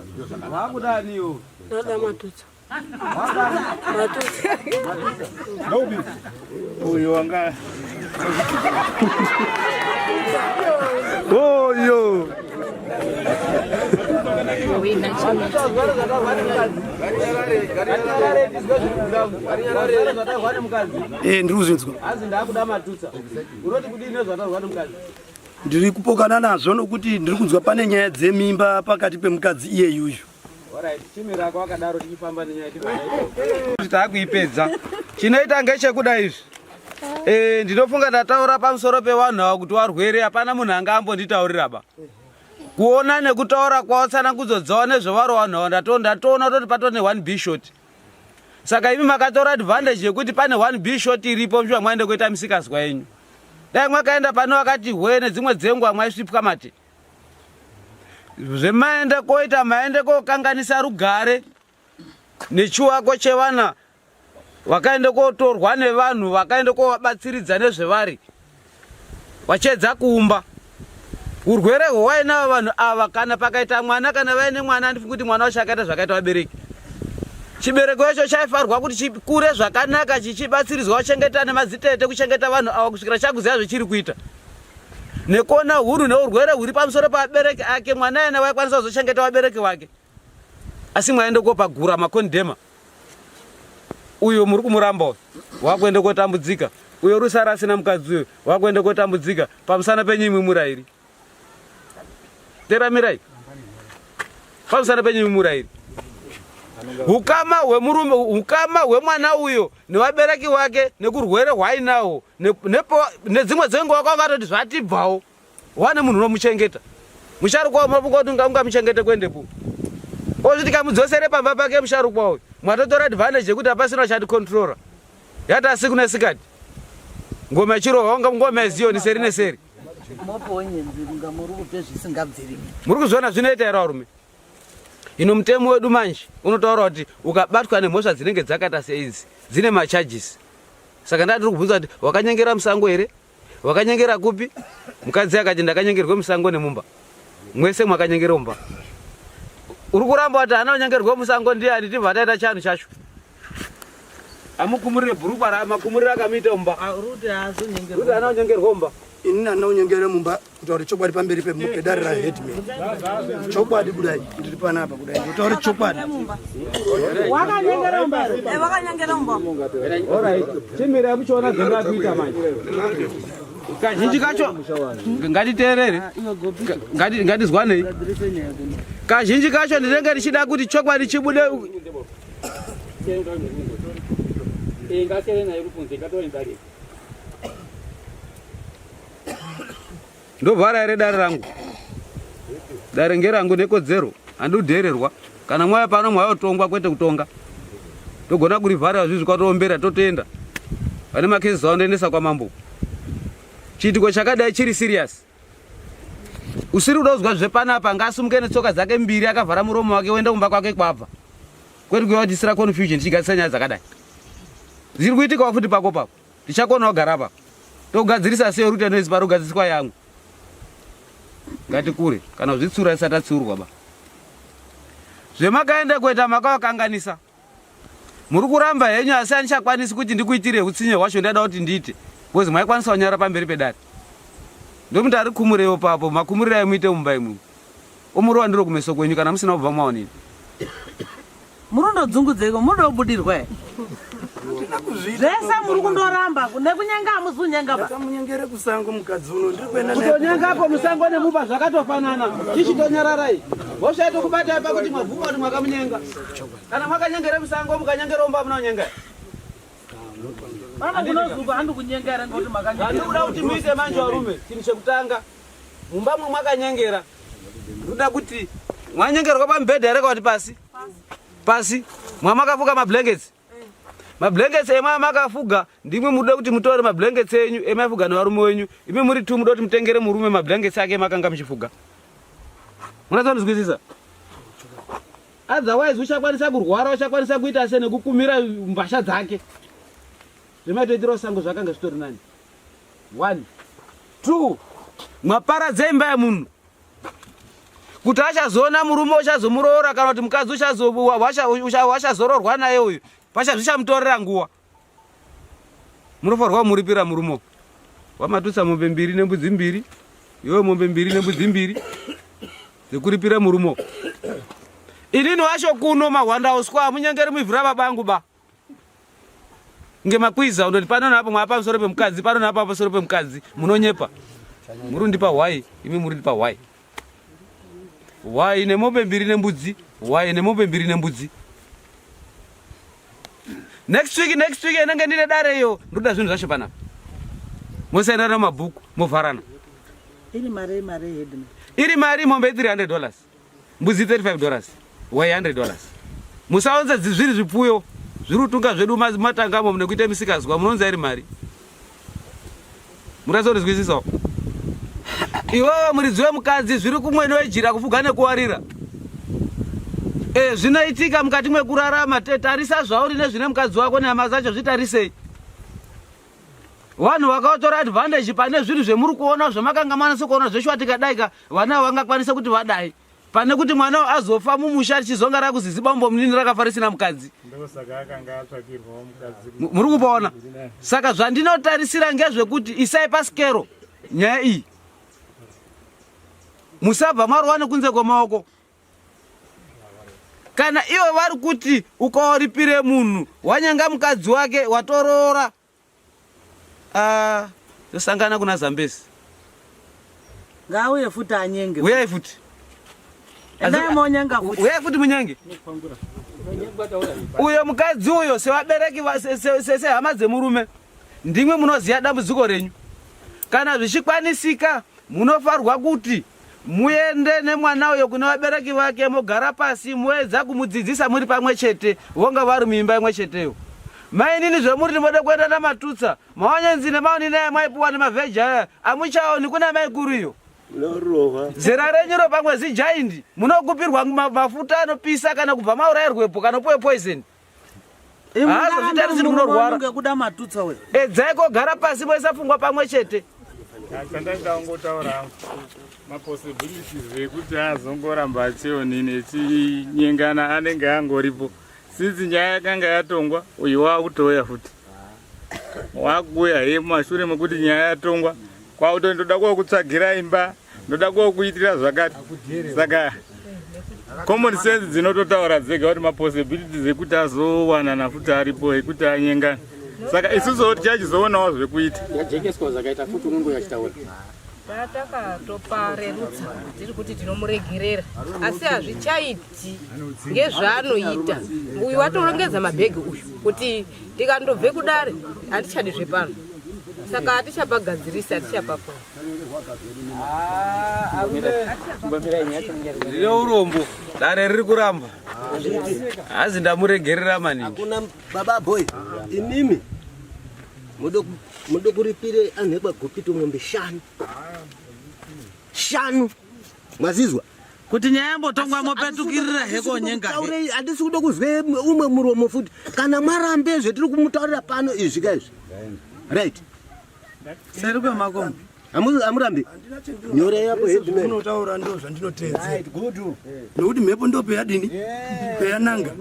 Wakudani yo. Ndoda matutsa. Matutsa. Nobi. Uyo wanga. Oyo. Ndiriuzvinzwa. Azi ndakuda matutsa. Uroti kudini zvatarwa nomukadzi? Ndiri kupokana nazvo nokuti ndiri kunzwa pane nyaya dzemimba pakati pemukadzi iye yuyu. Alright, chimira kwa akadaro tichifamba nenyaya kuti takuipedza. Chinoita ngechekuda izvi. Ndinofunga ndataura pamusoro pevanhu ava kuti varwere hapana munhu angambonditaurira ba. Kuona nekutaura kwao tsanangudzo nezvevari vanhu ava ndatoona kuti patone 1B shot. Saka imi makatora advantage yekuti pane 1B shot iripo mshuwa mwaende kuita misikazwa yenyu. Dai mwakaenda pano wakati hwene dzimwe dzenguva mwaisvipwa mate. Zvemaende koita maende kokanganisa rugare nechiwako chevana vakaende kotorwa nevanhu vakaende kovabatsiridza nezvevari vachedza kuumba. Urwere hwainavo vanhu ava kana pakaita mwana kana vaine mwana andifungi kuti mwana wacho akaita zvakaita vabereki. Chibereko icho chaifarwa kuti chikure zvakanaka chichibatsiridzwa kuchengeta nemadzitete kuchengeta vanhu ava kusvikira chakuziva zvichiri kuita. Nekona huru neurwere huri pamusoro pabereki ake mwana yena waikwanisa kuzochengeta vabereki vake. Asi mwaende kopagura makondema. Uyo muri kumuramba wakuende kotambudzika. Uyo rusara asina mukadzi uyo wakuende kotambudzika pamusana penyimi murairi. Teramirai. Pamusana penyimi murairi. Hukama hwemurume, hukama hwemwana uyo nevabereki wake nekurwere hwainawo nedzimwe dzenguva kwavatoti zvatibvawo wane munhu unomuchengeta. Musharukwa wamavuka kuti ungamuchengete kuendepo. Ozviti kamudzosere pamba pake musharukwa uyu. Mwatotora advantage yekuti hapasina chatikontrora. Yati asiku nesikati. Ngoma chirohwa ngoma ziyoni seri neseri. Muri kuzviona zvinoita here varume? Ino mutemo wedu manje unotaura kuti ukabatwa nemhosva dzinenge dzakaita seidzi dzine macharges. Saka ndati kubvunza kuti wakanyengera musango here? Wakanyengera kupi? Mukadzi akati ndakanyengerwa musango nemumba. Mwese mwakanyengera mumba. Uri kuramba kuti hana unyengerwa musango ndiani tibva taita chanhu chacho. Amukumurire bhurukwa ramakumurire akamita mumba. Ruti azonyengerwa. Ruti hana unyengerwa mumba. Ini hana unyengere mumba kutaura chokwadi pamberi pedare raHeadman. Chokwadi kudai ndiri panapa kudai. Kutaura chokwadi. Wakanyengera mumba. Wakanyengera mumba. Alright. Chimira muchiona zvinga kuita manje. Kazhinji kacho ngatiteerere. Ngatizwanei. Kazhinji kacho ndinenge ndichida kuti chokwadi chibude. Ndovhara here dare rangu. Dare ngerangu nekodzero. Handudhererwa. Kana mwaya pano mwayotongwa kwete kutonga. Togona kurivhara zvizvi kwatoombera totoenda. Pane makesi zaondoendesa kwamambo. Chiitiko chakadai chiri serious. Usiri udozwa zvepanapa ngasumuke netsoka dzake mbiri akavhara muromo wake oenda kumba kwake kwabva. Kwete kuya tisira confusion tichigatsira nyaya dzakadai. Ziri kuitikawo futi pako papo. Tichakona kugara papo. Togadzirisa sei rute noise pari kugadziswa yangu. Ngatikure kana zvitsura isati atsiurwa ba. Zvemakaenda kuita makawakanganisa. Muri kuramba henyu asi andichakwanisi kuti ndikuitire utsinye hwacho ndada kuti ndiite. Because mwaikwanisa kunyara pamberi pedare. ndomuti ari kumurewo papo makumurira emuite mumba imwe omurova ndiro kumeso kwenyu kana musina kubva maonini murundodzungudzeko munobudirwa zvese muri kundoramba nekunyenga hamusunyenga munyengere kusango mukadzi uno ndiri kuenda kutonyengako musango nemupa zvakatofanana chichitonyararai hoshaito kubatai pakuti mabvuka kuti mwakamunyenga kana mwakanyengere musango mukanyengera umba munonyenga pana kunozuka handi kunyengera ngekuti makanyengera kuti muite manje varume chinhu chekutanga mumba mwe mwakanyengera ndoda kuti mwanyengerwa pamubhedha here kwati pasi mwamakafuga mablankets ema makafuga ndimwe muda kuti mutore mablankets enyu emafuga nevarume wenyu imi muri tu muda kuti mutengere murume mablankets ake makanga muchifuga munatsanzwisisa otherwise uchakwanisa kurwara uchakwanisa kuita se nekukumira mbasha dzake zvematoitira sango zvakanga zvitori nani 1 2 mwaparadza imba yemunhu kuti achazoona murume uchazomuroora kana kuti mukadzi wachazororwa naye uyu pachazvichamutorera nguva munofanirwa kumuripira murume wamatutsa mombe 2 nembudzi 2 iwe mombe 2 nembudzi 2 dzekuripira murume inini wacho kuno mahwanda uswa hamunyengeri muivhira babangu ba ngemakwiza unoti pano napo mwapa pamusoro pemukadzi pano napo pamusoro pemukadzi munonyepa muri ndipa why imi muri ndipa why nemombe 2 nembudzi why nemombe 2 nembudzi next week enenge ndine dare iyo ndoda zvinhu zvacho panapa mosaenda namabhuku movharana iri mari Headman iri mari mombe $300 mbudzi $35 why $100 musaonza zviri zvipfuyo zviri kutunga zvedu matangamo nekuita misikazwa munoonza iri mari murazonzwisisawo iwewe muridzi wemukadzi zviri kumwe newejira kufuga nekuwarira zvinoitika mukati mwekurarama tarisa zvauri nezvine mukadzi wako nehama dzacho zvitarisei vanhu vakatora advantage pane zvinhu zvemuri kuona zvamakanga manase kuona zveshuwatikadaika vana vangakwanisa kuti vadai pane kuti mwana azofa mumusha chizonga rakuzizibambo munini rakafa risina mukadzi muri kupaona saka zvandinotarisira ngezvekuti isai pasikero nyaya iyi musabva maruwa nekunze kwemaoko kana iwe vari kuti ukawaripire munhu wanyenga mukadzi wake watoroora tosangana kuna Zambesi ngauye futi anyenge uyai futi uyai futi munyenge uyo mukadzi uyo sevabereki sehama dzemurume ndimwe munoziya dambudziko renyu kana zvichikwanisika munofarwa kuti muende nemwana uyo kune vabereki vake mogara pasi muedza kumudzidzisa muri pamwe chete vonga vari muimba imwe cheteyo mainini zvemuri ndimode kuenda namatutsa maonyenzi nemaonini aya maipuwa nemaVeg aya amuchaoni kuna maikuru iyo zera renyu ro pamwe zijaindi munokupirwa mafuta anopisa kana kubva maurayirwepo kana upuwe poison hazozvitarisiri munorwara ngekuda matutsa we edzai kogara pasi moisafungwa pamwe chete chandakangotaura maposibilities ekuti azongoramba achionini echinyengana anenge angoripo sinzi nyaya yakanga yatongwa uyu wakutouya futi wakuuya he mumashure mekuti nyaya yatongwa kwakuti ndoda kutsvagira imba ndoda kuitira zvakati saka common sense dzinototaura dzega kuti maposibilities ekuti azowanana futi aripo ekuti anyengana saka isusu tichachizoonawo zvekuita yajekeswa zvakaita futi unongoya achitaura takatoparerutsa tiri kuti tinomuregerera asi hazvichaiti ngezvaanoita uyu watorongedza mabhegi uyu kuti tikandobve kudare hatichadi zvepano saka hatichapagadzirisi hatichapapa rine urombo dare riri kuramba hazi ndamuregerera maningi hakuna baba boy inimi mudo kuripire anhu ekwagopito ng'ombe 5 mwazizwa kuti nyaya yambotongwa mopetukirira hekonyenga handisi kuda kuzwe umwe muromo futi kana mwarambe zvetiri kumutaurira pano izvika izvi right seri kwemakombo amurambi nyorei yapo unotaura ndo zvandinotedza nokuti mhepo ndo peyadini peyananga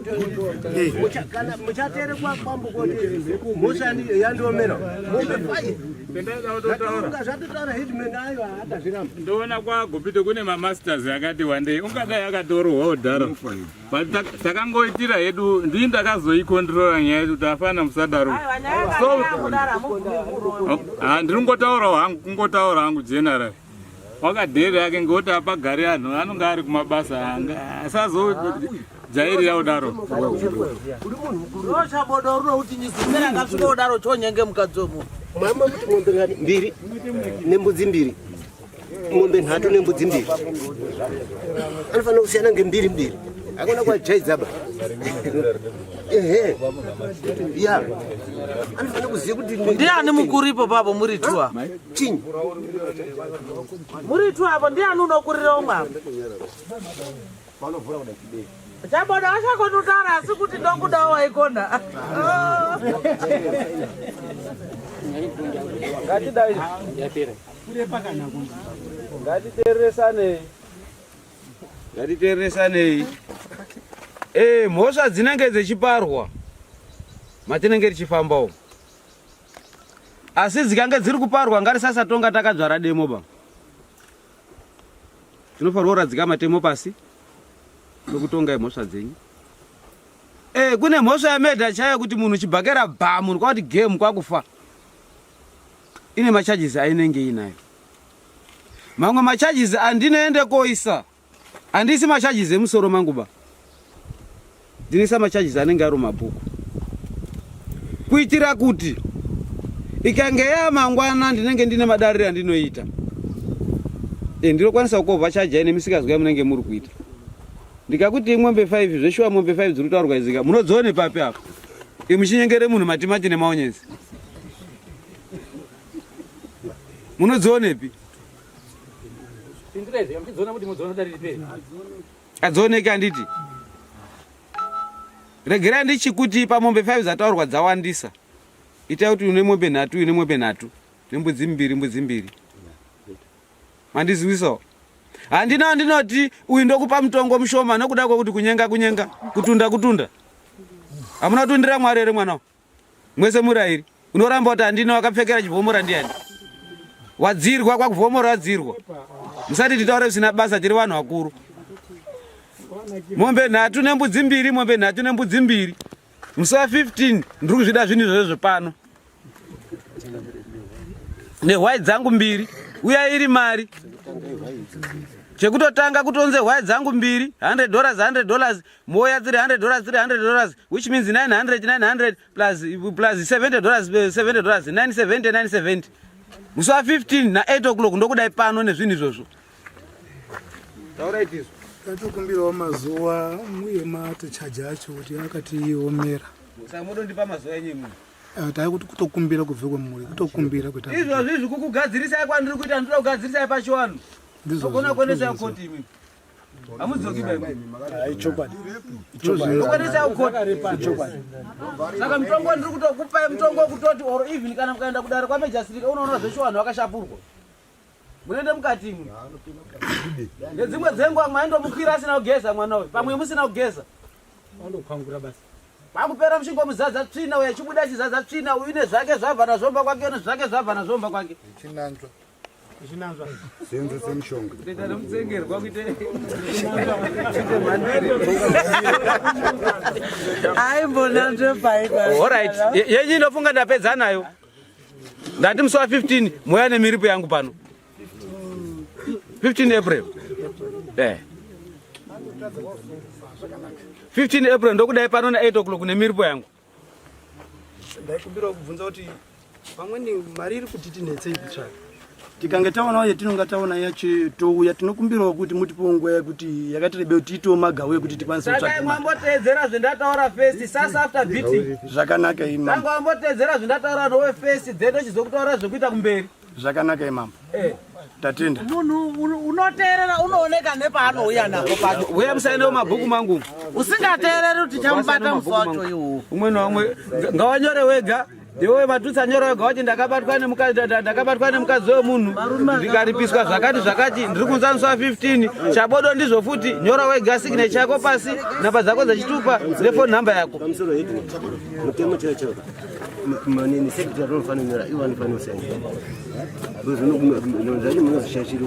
muchatere kwambo koti mhoshani yandiomera mombe 5 Ndoona kwaGopito kune mamasters yakati wandei ungadai akatorwawo dhara. Takangoitira hedu ndii ndakazoikontrora nyaya yekuti afana musadaro. Ndinongotaura hangu kungotaura hangu general. Wakadhere yake ngoti apagare anhu anonga ari kumabasa asazojairira kudaro. Rochabodo kuti nyizimera ngasvika kudaro chonyenge mukadzi womunhu. Mama kuti mombe ngani mbiri nembudzi mbiri. Mombe nhatu nembudzi mbiri. Anofana kusiyana ngembiri mbiri. Akona kwa jaidzaba. Ya. Anofana kuziya kuti ndiani mukuripo papo muri tuwa. Chinyi. Muri tuwa apo ndiani unokurira umwe. Chabodo achakotutara asi kuti ndokudawo waikona. Ngatidai. Ngatiteeresanei. Mhosva dzinenge dzichiparwa matinenge tichifambawo. Asi dzikange dziri kuparwa ngatisasatonga takadzvara demo ba. Tinofanira kuradzika matemo pasi nokutonga mhosva dzenyu. Kune mhosva yamedha chayo kuti munhu chibhakera munhu kwati game kwakufa. Ine macharges ainenge inayo. Mamwe macharges andinoende koisa. Handisi macharges emusoro mangu ba. Ndinisa macharges anenge ari mabhuku. Kuitira kuti ikange yamangwana ndinenge ndine madariro andinoita. Ndinokwanisa kukova charge ine misikazwa munenge muri kuita. Ndikakuti mwombe 5 zveshuwa mwombe 5 dziri kutaurwa izika munodzione papi apo. Imuchinyengere munhu matimati nemaonyezi. Munozionepi? Indreze, mchidzona kuti mudzona dari ripe. Adzioneke anditi. Regera ndichikuti pamombe 5 dzataurwa dzawandisa. Ita kuti une mombe 3, une mombe 3. Nembudzi mbiri. Mandiziwisawo. Andinoti uyu ndokupa mutongo mushoma nokuda kwokuti kunyenga kutunda. Amuna tundira Mwari ere mwana. Mwese murairi. Unoramba kuti andina wakapfekera chivhomora ndiani. Wadzirwa kwakuvhomora wadzirwa. Musati titaure zvisina basa tiri vanhu vakuru. Mombe 3 nembudzi mbiri, mombe 3 nembudzi mbiri. Musa 15 ndiri kuzvida zvinhu izvozvo pano. Nehwai dzangu mbiri, uya iri mari. Chekutotanga kutonze hwai dzangu mbiri, $100, moya dziri $100, which means 900 plus $70, $970. Musa 15 na 8 o'clock ndokudai pano nezvinhu izvozvo. Taura itizvo. Tatokumbirawo mazuva uye matochaja acho kuti akatiomera. Saka mudondipa mazuva enyu imwe. Tayi kuti kutokumbira kubve kwemuri, kutokumbira kuti. Izvozvi kukugadzirisa kwandiri kuita ndinoda kugadzirisa pachiwanu. Ndizokona kuendesa koti imwe. Amudzoki baibai. Chokwadi. Kuendesa koti. Saka mutongo ndiri kutokupa mutongo kutoti or even kana mukaenda kudare kwamejasirika unoona zveshe vanhu vakashapurwa. Munoende mukati imwe. Ngedzimwe dzenguva mwaindomukwira asina kugeza mwana uyu. Pamwe musina kugeza. Vandokwangura basi. Pakupera mushingo muzadza tsvina uye chibuda chizaza tsvina uyu ne zvake zvabva nazvomba kwake ne zvake zvabva nazvomba kwake. Chinanzva. Senze semshonga. Ndetare mutsengerwa kuite. Aimbona ndepaipa. Alright. Yenyi inofunga ndapedza nayo. Ndati musi wa 15 moya nemiripo yangu pano. 15 April. 15 April ndokudai pano na 8 o'clock nemiripo yangu. Ndaikumbira kubvunza kuti pamweni mari iri kuti tinetsei kutsvaka. Tikange taonawo yatinonga taona yachitouya tinokumbirawo kuti mutipewo nguva yekuti yakatirebe kuti tiitewo magawo ekuti tikwanise kutsvaka. Saka mwamboteedzera zvendataura first sasa after beating. Zvakanaka imam. Saka mwamboteedzera zvendataura nowe first dzedo chizokutaura zvekuita kumberi. Zvakanaka imam. Tatenda. Munhu unoteerera unooneka nepaanouya napo pacho. Uya musaendewo mabhuku mangu. Usingateereri kuti chamubata musi wacho iwo. Umwe naumwe ngawanyore wega Dewe matutsa nyoro wega wachi ndakabatwa nemukadzi wemunhu ndikaripiswa zvakati ndiri kunzaniswa 15 chabodo ndizvo futi nyora wega signature chako pasi namba dzako dzechitupa nefoni namba yako mutemo checho manini secretary unofana nyora iwa anofana usenga buzino nzali munozishashira